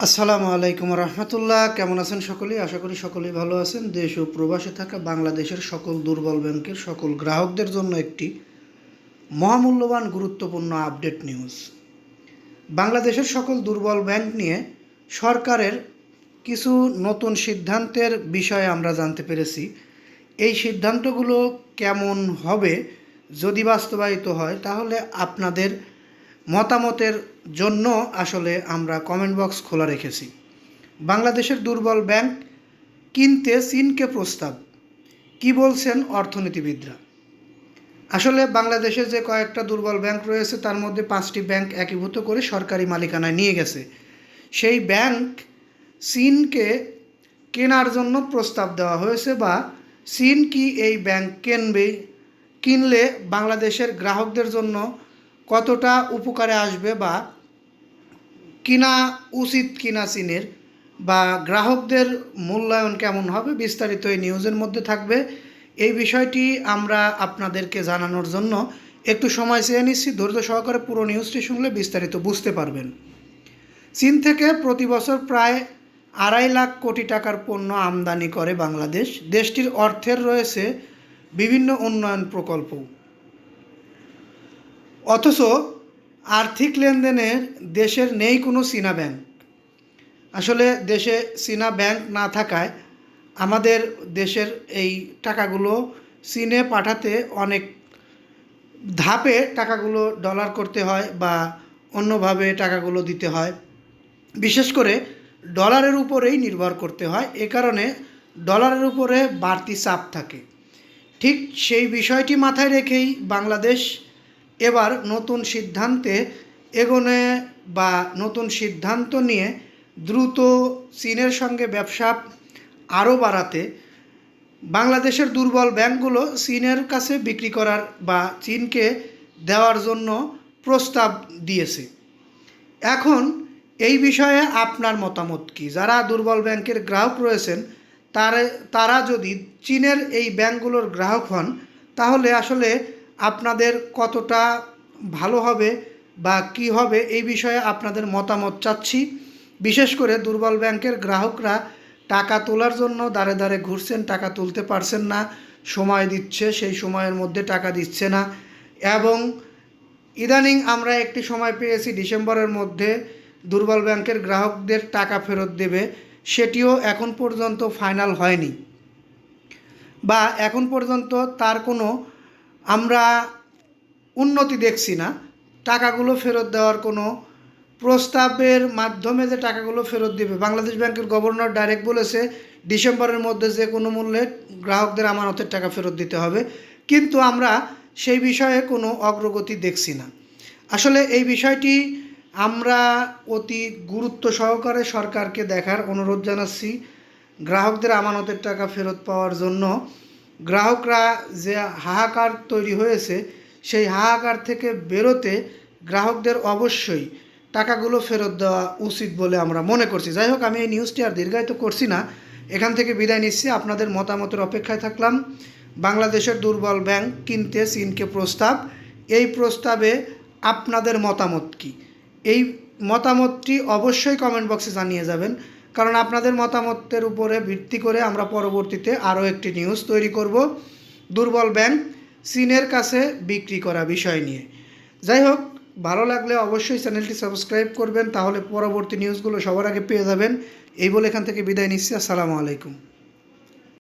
আসসালামু আলাইকুম রহমতুল্লাহ। কেমন আছেন সকলেই? আশা করি সকলেই ভালো আছেন। দেশ ও প্রবাসে থাকা বাংলাদেশের সকল দুর্বল ব্যাংকের সকল গ্রাহকদের জন্য একটি মহামূল্যবান গুরুত্বপূর্ণ আপডেট নিউজ। বাংলাদেশের সকল দুর্বল ব্যাংক নিয়ে সরকারের কিছু নতুন সিদ্ধান্তের বিষয়ে আমরা জানতে পেরেছি। এই সিদ্ধান্তগুলো কেমন হবে যদি বাস্তবায়িত হয়, তাহলে আপনাদের মতামতের জন্য আসলে আমরা কমেন্ট বক্স খোলা রেখেছি। বাংলাদেশের দুর্বল ব্যাংক কিনতে চীনকে প্রস্তাব, কি বলছেন অর্থনীতিবিদরা? আসলে বাংলাদেশে যে কয়েকটা দুর্বল ব্যাংক রয়েছে তার মধ্যে 5টি ব্যাংক একীভূত করে সরকারি মালিকানায় নিয়ে গেছে। সেই ব্যাংক চীনকে কেনার জন্য প্রস্তাব দেওয়া হয়েছে, বা চীন কি এই ব্যাংক কিনলে বাংলাদেশের গ্রাহকদের জন্য কতটা উপকারে আসবে, বা কিনা উচিত কিনা চীনের, বা গ্রাহকদের মূল্যায়ন কেমন হবে, বিস্তারিত এই নিউজের মধ্যে থাকবে। এই বিষয়টি আমরা আপনাদেরকে জানানোর জন্য একটু সময় চেয়ে নিচ্ছি। ধৈর্য সহকারে পুরো নিউজটি শুনলে বিস্তারিত বুঝতে পারবেন। চীন থেকে প্রতি বছর প্রায় 2.5 লাখ কোটি টাকার পণ্য আমদানি করে বাংলাদেশ। দেশটির অর্থের রয়েছে বিভিন্ন উন্নয়ন প্রকল্প, অথচ আর্থিক লেনদেনের দেশের নেই কোনো চীনা ব্যাংক। আসলে দেশে চীনা ব্যাংক না থাকায় আমাদের দেশের এই টাকাগুলো চীনে পাঠাতে অনেক ধাপে টাকাগুলো ডলার করতে হয়, বা অন্যভাবে টাকাগুলো দিতে হয়। বিশেষ করে ডলারের উপরেই নির্ভর করতে হয়। এ কারণে ডলারের উপরে বাড়তি চাপ থাকে। ঠিক সেই বিষয়টি মাথায় রেখেই বাংলাদেশ এবার নতুন সিদ্ধান্তে এগোনে, বা নতুন সিদ্ধান্ত নিয়ে দ্রুত চীনের সঙ্গে ব্যবসা আরও বাড়াতে বাংলাদেশের দুর্বল ব্যাংকগুলো চীনের কাছে বিক্রি করার বা চীনকে দেওয়ার জন্য প্রস্তাব দিয়েছে। এখন এই বিষয়ে আপনার মতামত কি? যারা দুর্বল ব্যাংকের গ্রাহক রয়েছেন তারা যদি চীনের এই ব্যাংকগুলোর গ্রাহক হন, তাহলে আসলে আপনাদের কতটা ভালো হবে বা কি হবে, এই বিষয়ে আপনাদের মতামত চাচ্ছি। বিশেষ করে দুর্বল ব্যাংকের গ্রাহকরা টাকা তোলার জন্য দাঁড়ে দাঁড়ে ঘুরছেন, টাকা তুলতে পারছেন না, সময় দিচ্ছে, সেই সময়ের মধ্যে টাকা দিচ্ছে না। এবং ইদানিং আমরা একটি সময় পেয়েছি ডিসেম্বরের মধ্যে দুর্বল ব্যাংকের গ্রাহকদের টাকা ফেরত দেবে, সেটিও এখন পর্যন্ত ফাইনাল হয়নি, বা এখন পর্যন্ত তার কোনো আমরা উন্নতি দেখছি না। টাকাগুলো ফেরত দেওয়ার কোনো প্রস্তাবের মাধ্যমে যে টাকাগুলো ফেরত দেবে, বাংলাদেশ ব্যাংকের গভর্নর ডাইরেক্ট বলেছে ডিসেম্বরের মধ্যে যে কোনো মূল্যে গ্রাহকদের আমানতের টাকা ফেরত দিতে হবে, কিন্তু আমরা সেই বিষয়ে কোনো অগ্রগতি দেখছি না। আসলে এই বিষয়টি আমরা অতি গুরুত্ব সহকারে সরকারকে দেখার অনুরোধ জানাচ্ছি। গ্রাহকদের আমানতের টাকা ফেরত পাওয়ার জন্য গ্রাহকরা যে হাহাকার তৈরি হয়েছে, সেই হাহাকার থেকে বেরোতে গ্রাহকদের অবশ্যই টাকাগুলো ফেরত দেওয়া উচিত বলে আমরা মনে করছি। যাই হোক, আমি এই নিউজটি আর দীর্ঘায়িত করছি না, এখান থেকে বিদায় নিচ্ছি। আপনাদের মতামতের অপেক্ষায় থাকলাম। বাংলাদেশের দুর্বল ব্যাংক কিনতে চীনকে প্রস্তাব, এই প্রস্তাবে আপনাদের মতামত কি? এই মতামতটি অবশ্যই কমেন্ট বক্সে জানিয়ে যাবেন, কারণ আপনাদের মতামতের উপরে ভিত্তি করে আমরা পরবর্তীতে আরও একটি নিউজ তৈরি করব দুর্বল ব্যাংক চীনের কাছে বিক্রি করা বিষয় নিয়ে। যাই হোক, ভালো লাগলে অবশ্যই চ্যানেলটি সাবস্ক্রাইব করবেন, তাহলে পরবর্তী নিউজগুলো সবার আগে পেয়ে যাবেন। এই বলে এখান থেকে বিদায় নিচ্ছি। আসসালামু আলাইকুম।